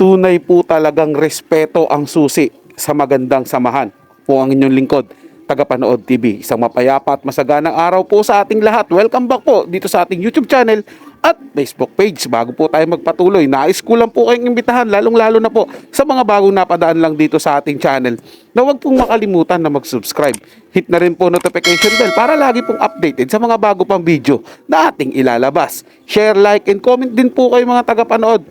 tunay po talagang respeto ang susi sa magandang samahan. Po ang inyong lingkod, Tagapanood TV. Isang mapayapa at masaganang araw po sa ating lahat. Welcome back po dito sa ating YouTube channel at Facebook page. Bago po tayo magpatuloy, nais ko lang po kayong imbitahan, lalong-lalo na po sa mga bagong napadaan lang dito sa ating channel, na huwag pong makalimutan na mag-subscribe. Hit na rin po notification bell para lagi pong updated sa mga bago pang video na ating ilalabas. Share, like, and comment din po kayo mga tagapanood.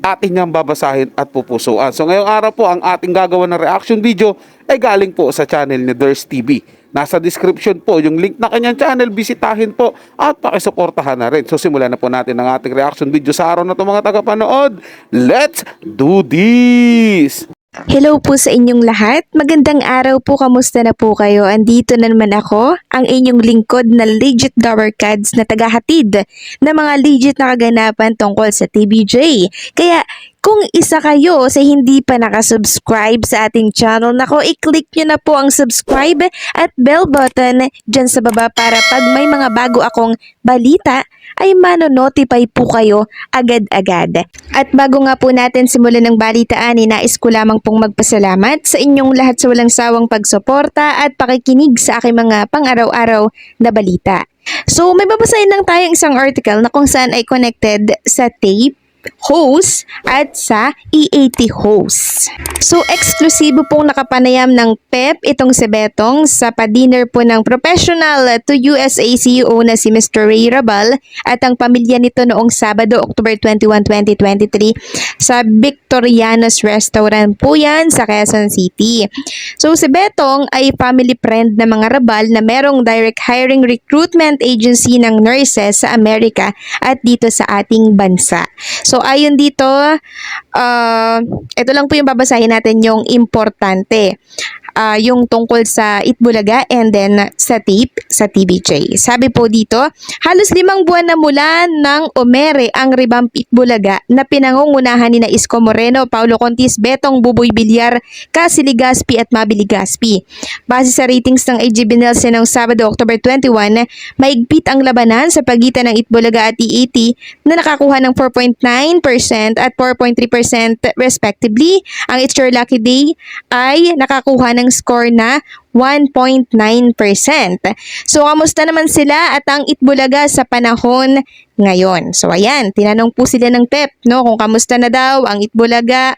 Ating niyang babasahin at pupusuan. So ngayong araw po, ang ating gagawa ng reaction video ay galing po sa channel ni Ders TV. Nasa description po yung link na kanyang channel, bisitahin po at pakisuportahan na rin. So simulan na po natin ang ating reaction video sa araw na ito mga tagapanood. Let's do this! Hello po sa inyong lahat. Magandang araw po. Kamusta na po kayo? Andito na naman ako, ang inyong lingkod na legit Dower Cards na tagahatid na mga legit na kaganapan tungkol sa TBJ. Kaya kung isa kayo sa hindi pa nakasubscribe sa ating channel, nako, i-click nyo na po ang subscribe at bell button dyan sa baba para pag may mga bago akong balita ay mano-notify po kayo agad-agad. At bago nga po natin simulan ng balitaan, nais ko lamang pong magpasalamat sa inyong lahat sa walang sawang pagsuporta at pakikinig sa aking mga pang-araw-araw na balita. So may babasahin lang tayong isang article na kung saan ay connected sa tape host at sa EAT host. So, eksklusibo pong nakapanayam ng PEP itong si Betong sa pa-dinner po ng professional to USA CEO na si Mr. Ray Rabal at ang pamilya nito noong Sabado, October 21, 2023 sa Victorianos Restaurant po yan sa Quezon City. So, si Betong ay family friend ng mga Rabal na merong direct hiring recruitment agency ng nurses sa Amerika at dito sa ating bansa. So, ayon dito, ito lang po yung babasahin natin yung importante. Yung tungkol sa Itbulaga and then sa tape sa TBJ. Sabi po dito, halos 5 buwan na mula nang umere ang revamp Itbulaga na pinangungunahan ni na Isko Moreno, Paulo Contis, Betong, Buboy Villar, Cassie Legaspi at Mabel Legaspi. Base sa ratings ng AGB Nielsen noong Sabado, October 21, maigpit ang labanan sa pagitan ng Itbulaga at EAT na nakakuha ng 4.9% at 4.3% respectively. Ang It's Your Lucky Day ay nakakuha ng score na 1.9%. So, kamusta naman sila at ang Itbulaga sa panahon ngayon? So, ayan, tinanong po sila ng PEP, no, kung kamusta na daw ang Itbulaga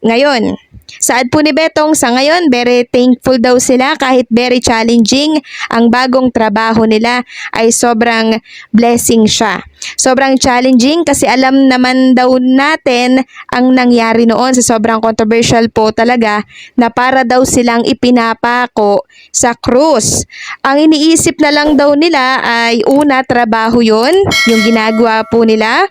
ngayon. Saad po ni Betong, sa ngayon, very thankful daw sila kahit very challenging ang bagong trabaho nila ay sobrang blessing siya. Sobrang challenging kasi alam naman daw natin ang nangyari noon sa sobrang controversial po talaga na para daw silang ipinapako sa krus. Ang iniisip na lang daw nila ay una, trabaho yon, yung ginagawa po nila.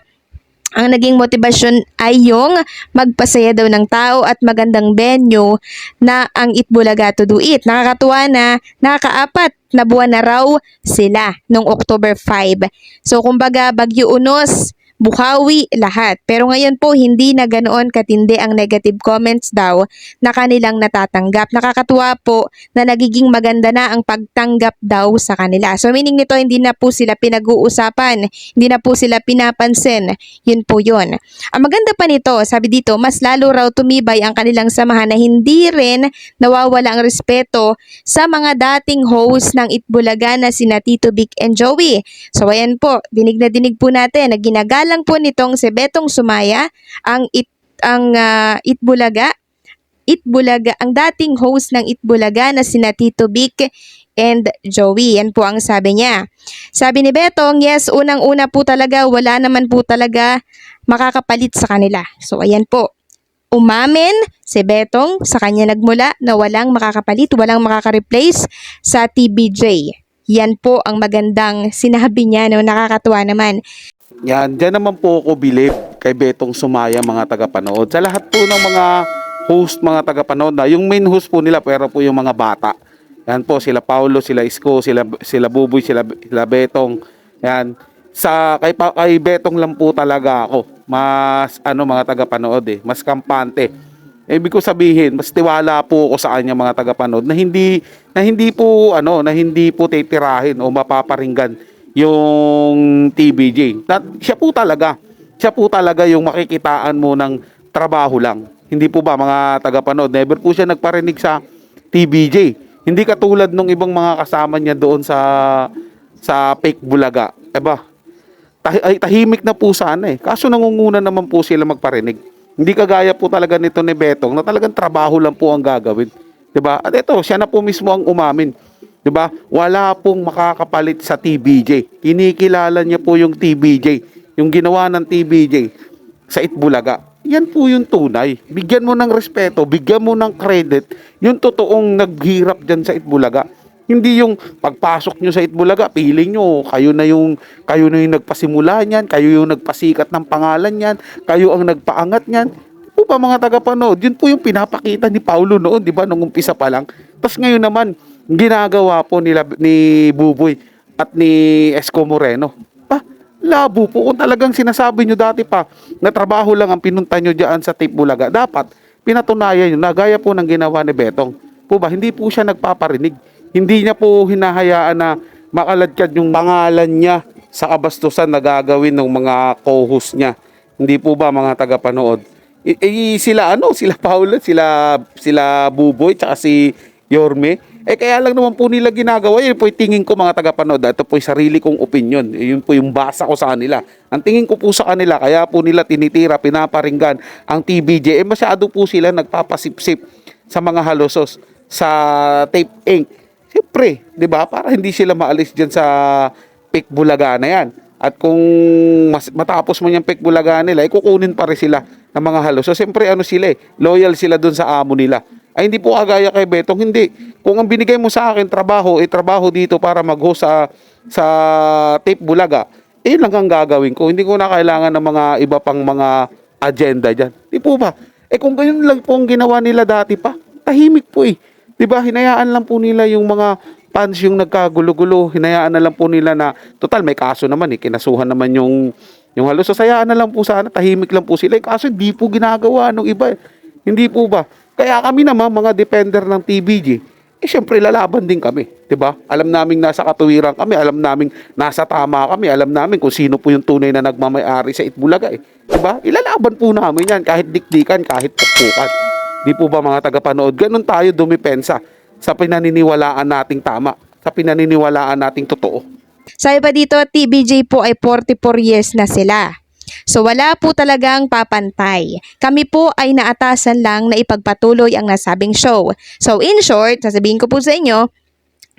Ang naging motivasyon ay yung magpasaya daw ng tao at magandang venue na ang Itbulaga to do it. Nakakatuwa na nakaka-4 na buwan na raw sila noong October 5. So kumbaga Bagyo Unos, Bukawi, lahat. Pero ngayon po hindi na ganoon katindi ang negative comments daw na kanilang natatanggap. Nakakatuwa po na nagiging maganda na ang pagtanggap daw sa kanila. So meaning nito hindi na po sila pinag-uusapan, hindi na po sila pinapansin. Yun po yun. Ang maganda pa nito, sabi dito, mas lalo raw tumibay ang kanilang samahan na hindi rin nawawala ang respeto sa mga dating host ng Itbulaga na sina Tito Vic and Joey. So ayan po, dinig na dinig po natin na ginagalang po nitong si Betong Sumaya ang Itbulaga, ang dating host ng Itbulaga na sina Tito Vic and Joey. Yan po ang sabi niya. Sabi ni Betong, yes, unang-una po talaga, wala naman po talaga makakapalit sa kanila. So ayan po. Umamin si Betong sa kanya nagmula na walang makakapalit, walang makaka-replace sa TBJ. Yan po ang magandang sinabi niya, no? Nakakatuwa naman. Yan, dyan naman po ako believe kay Betong Sumaya mga tagapanood. Sa lahat po ng mga host, mga tagapanood na, yung main host po nila pero po yung mga bata. Yan po, sila Paulo, sila Isko, sila Buboy, sila Betong. Yan, kay Betong lang po talaga ako. Mas, mga tagapanood mas kampante. Ibig ko sabihin, mas tiwala po ako sa kanya mga tagapanood na hindi po titirahin o mapaparinggan yung TBJ. Siya po talaga yung makikitaan mo ng trabaho lang. Hindi po ba mga tagapanood? Never po siya nagparinig sa TVJ. Hindi katulad nung ibang mga kasama niya doon sa fake bulaga. Eba, tahimik na po sana eh. Kaso nangunguna naman po sila magparinig. Hindi kagaya po talaga nito ni Betong na talagang trabaho lang po ang gagawin. 'Di ba? At ito, siya na po mismo ang umamin. 'Di ba? Wala pong makakapalit sa TVJ. Kinikilala niya po yung TVJ, yung ginawa ng TVJ sa Itbulaga. Yan po yung tunay. Bigyan mo ng respeto, bigyan mo ng credit yung totoong naghirap diyan sa Itbulaga. Hindi yung pagpasok nyo sa Itbulaga, piling nyo, kayo na yung nagpasimula niyan, kayo yung nagpasikat ng pangalan niyan, kayo ang nagpaangat niyan. Po ba mga tagapanood? Yun po yung pinapakita ni Paulo noon, di ba, nung umpisa pa lang. Tapos ngayon naman, ginagawa po ni Buboy at ni Esco Moreno. Labo po. Kung talagang sinasabi nyo dati pa na trabaho lang ang pinunta nyo dyan sa Tape Bulaga, dapat pinatunayan nyo na gaya po ng ginawa ni Betong. Po ba, hindi po siya nagpaparinig. Hindi niya po hinahayaan na makaladkad yung pangalan niya sa kabastusan na gagawin ng mga co-host niya. Hindi po ba mga tagapanood? Sila Paulo, sila Buboy, tsaka si Yorme. Kaya lang naman po nila ginagawa. Yun po yung tingin ko mga tagapanood. Ito po yung sarili kong opinion. Yun po yung basa ko sa kanila. Ang tingin ko po sa kanila, kaya po nila tinitira, pinaparinggan ang TVJ. Masyado po sila nagpapasipsip sa mga halosos sa Tape Inc. Siyempre, di ba? Para hindi sila maalis dyan sa fake bulaga na yan. At kung matapos mo yung fake bulaga nila, kukunin pa rin sila ng mga halos. So, siyempre, sila loyal sila dun sa amo nila. Ay, hindi po kagaya kay Betong, hindi. Kung ang binigay mo sa akin trabaho, trabaho dito para mag-host sa tape bulaga, yun lang ang gagawin ko. Hindi ko na kailangan ng mga iba pang mga agenda dyan. Di po ba? Kung ganyan lang po ang ginawa nila dati pa, tahimik po eh. Diba, hinayaan lang po nila yung mga fans yung nagkagulo-gulo, hinayaan na lang po nila na, total may kaso naman kinasuhan naman yung halos, sasayaan na lang po sana, tahimik lang po sila, kaso hindi po ginagawa nung iba hindi po ba? Kaya kami naman, mga defender ng TVJ, syempre lalaban din kami, diba? Alam namin nasa katuwiran kami, alam namin nasa tama kami, alam namin kung sino po yung tunay na nagmamay-ari sa Itbulaga diba? Ilalaban po namin yan, kahit dikdikan, kahit pukpukan. Di po ba mga tagapanood? Ganun tayo dumipensa sa pinaniniwalaan nating tama, sa pinaniniwalaan nating totoo. Sabi pa dito, TVJ po ay 44 years na sila. So wala po talagang papantay. Kami po ay naatasan lang na ipagpatuloy ang nasabing show. So in short, sasabihin ko po sa inyo,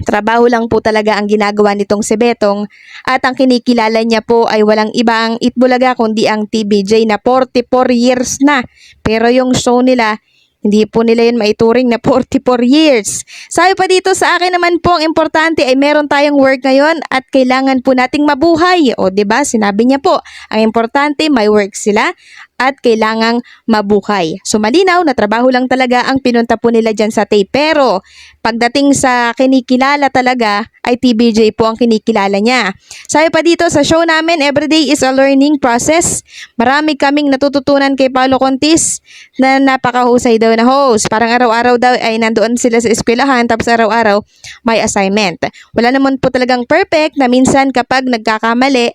trabaho lang po talaga ang ginagawa nitong si Betong at ang kinikilala niya po ay walang ibang Itbulaga kundi ang TVJ na 44 years na. Pero yung show nila, hindi po nila yun maituring na 44 years. Sabi pa dito sa akin naman po, ang importante ay meron tayong work ngayon at kailangan po nating mabuhay. O 'di ba? Sinabi niya po, ang importante may work sila at kailangang mabuhay. So malinaw na trabaho lang talaga ang pinunta po nila dyan sa tape. Pero pagdating sa kinikilala talaga ay TVJ po ang kinikilala niya. Sabi pa dito sa show namin, everyday is a learning process. Marami kaming natututunan kay Paulo Contis na napakahusay daw na host. Parang araw-araw daw ay nandoon sila sa eskwelahan tapos araw-araw may assignment. Wala naman po talagang perfect na minsan kapag nagkakamali,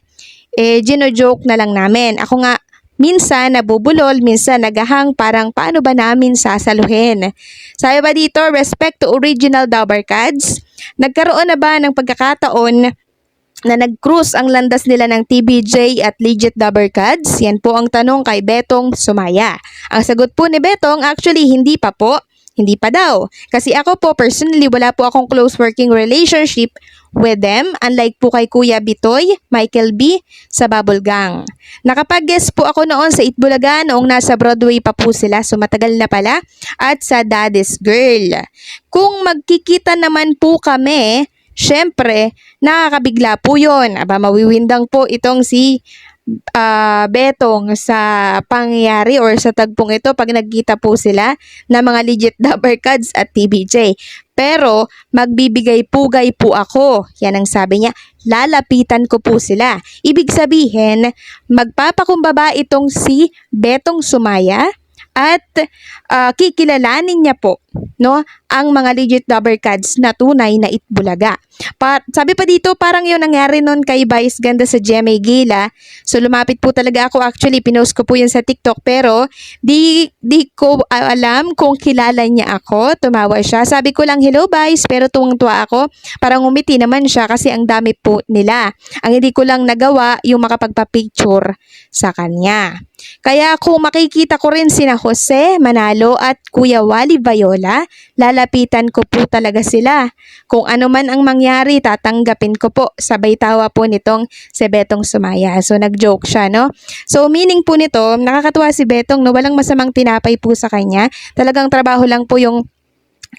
gino-joke na lang namin. Ako nga, minsan nabubulol, minsan nagahang parang paano ba namin sasaluhin. Sabi ba dito, respect to original Dabarkads, nagkaroon na ba ng pagkakataon na nag-cruise ang landas nila ng TVJ at Legit Dabarkads? Yan po ang tanong kay Betong Sumaya. Ang sagot po ni Betong, actually hindi pa po. Hindi pa daw. Kasi ako po, personally, wala po akong close working relationship with them. Unlike po kay Kuya Bitoy, Michael B. sa Bubble Gang. Nakapag-guest po ako noon sa Itbulaga noong nasa Broadway pa po sila. So matagal na pala. At sa Daddy's Girl. Kung magkikita naman po kami, syempre, nakakabigla po yun. Aba, mawiwindang po itong si Betong sa pangyayari or sa tagpong ito pag nagkita po sila ng mga legit Dabarkads at TVJ. Pero magbibigay pugay po ako. Yan ang sabi niya. Lalapitan ko po sila. Ibig sabihin, magpapakumbaba itong si Betong Sumaya at kikilalanin niya po, no, ang mga legit Dabber Cats na tunay na Itbulaga. Sabi pa dito, parang yun nangyari nun kay Vice Ganda sa GMA Gala. So lumapit po talaga ako, actually pinost ko po yun sa TikTok, pero di ko alam kung kilala niya ako. Tumawa siya. Sabi ko lang, hello Vice, pero tuwang-tuwa ako. Parang umiti naman siya kasi ang dami po nila. Ang hindi ko lang nagawa yung makapagpa-picture sa kanya. Kaya kung makikita ko rin sina Jose Manalo at Kuya Wally Viola, lalapitan ko po talaga sila. Kung ano man ang mangyari, tatanggapin ko po. Sabay tawa po nitong si Betong Sumaya. So nag-joke siya, no? So meaning po nito, nakakatuwa si Betong, no? Walang masamang tinapay po sa kanya. Talagang trabaho lang po yung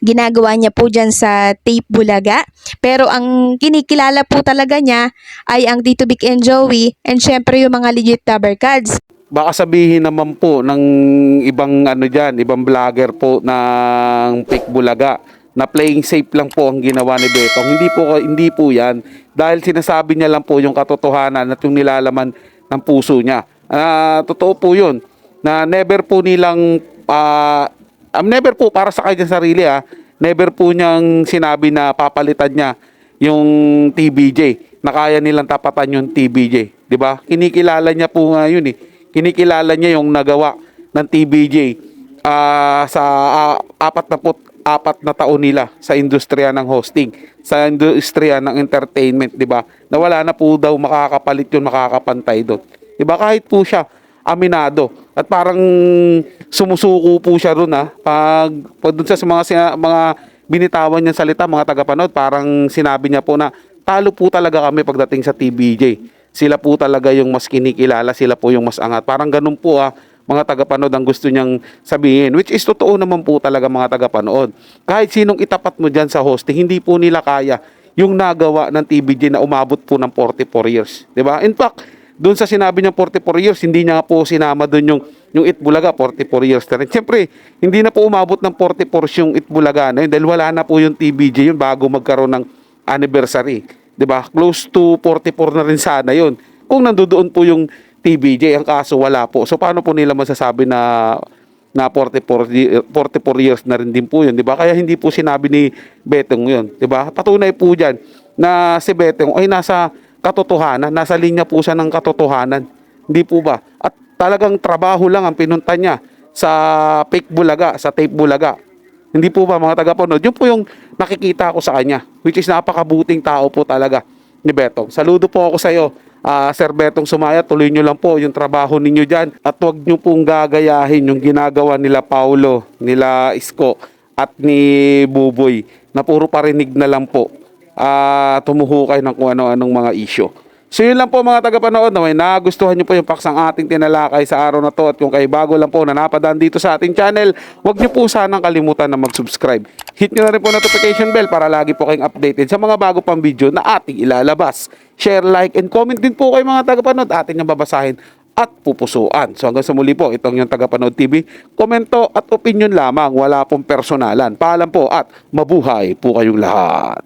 ginagawa niya po dyan sa Tape Bulaga. Pero ang kinikilala po talaga niya ay ang Tito Vic and Joey, and syempre yung mga legit Dabber Cats. Baka sabihin naman po ng ibang ibang vlogger po ng Fake Bulaga na playing safe lang po ang ginawa ni Betong. Hindi po 'yan, dahil sinasabi niya lang po yung katotohanan at yung nilalaman ng puso niya. Totoo po 'yun. Na never po never po para sa kanya sarili, never po niyang sinabi na papalitan niya yung TBJ, na kaya nilang tapatan yung TBJ, 'di ba? Kinikilala niya po nga yun eh. Kinikilala niya yung nagawa ng TBJ sa 44 na taon nila sa industriya ng hosting, sa industriya ng entertainment, 'di ba? Na wala na po daw makakapalit yun, makakapantay doon. 'Di ba? Kahit po siya aminado at parang sumusuko po siya doon pag doon sa mga binitawan niyang salita, mga tagapanood, parang sinabi niya po na talo po talaga kami pagdating sa TBJ. Sila po talaga yung mas kinikilala, sila po yung mas angat. Parang ganun po mga tagapanood ang gusto niyang sabihin. Which is totoo naman po talaga mga tagapanood. Kahit sinong itapat mo dyan sa hosting, hindi po nila kaya yung nagawa ng TBJ na umabot po ng 44 years. 'Di ba? In fact, doon sa sinabi niyang 44 years, hindi niya po sinama doon yung Itbulaga, 44 years na rin. Siyempre, hindi na po umabot ng 44 yung Itbulaga na yun dahil wala na po yung TBJ yun bago magkaroon ng anniversary. 'Di ba? Close to 44 na rin sana 'yon. Kung nandoon po yung TBJ, ang kaso wala po. So paano po nila masasabi na 44 years na rin din po 'yun, 'di ba? Kaya hindi po sinabi ni Betong 'yon, 'di ba? Patunay po diyan na si Betong ay nasa katotohanan, nasa linya po siya ng katotohanan. Hindi po ba? At talagang trabaho lang ang pinunta niya sa Fake Bulaga, sa Tape Bulaga. Hindi po ba mga tagapanood? Yun po yung nakikita ko sa kanya, which is napakabuting tao po talaga ni Betong. Saludo po ako sa iyo, Sir Betong Sumaya. Tuloy nyo lang po yung trabaho ninyo dyan at huwag nyo pong gagayahin yung ginagawa nila Paulo, nila Isko at ni Buboy na puro parinig na lang po, tumuhukay ng kung ano-anong mga issue. So yun lang po mga tagapanood, na may nagustuhan nyo po yung paksang ating tinalakay sa araw na to, at kung kayo bago lang po na napadaan dito sa ating channel, huwag nyo po sanang kalimutan na mag-subscribe. Hit nyo na rin po notification bell para lagi po kayong updated sa mga bago pang video na ating ilalabas. Share, like, and comment din po kayo mga tagapanood, ating yung babasahin at pupusuan. So hanggang sa muli po, itong yung Tagapanood TV. Komento at opinion lamang, wala pong personalan. Paalam po at mabuhay po kayong lahat.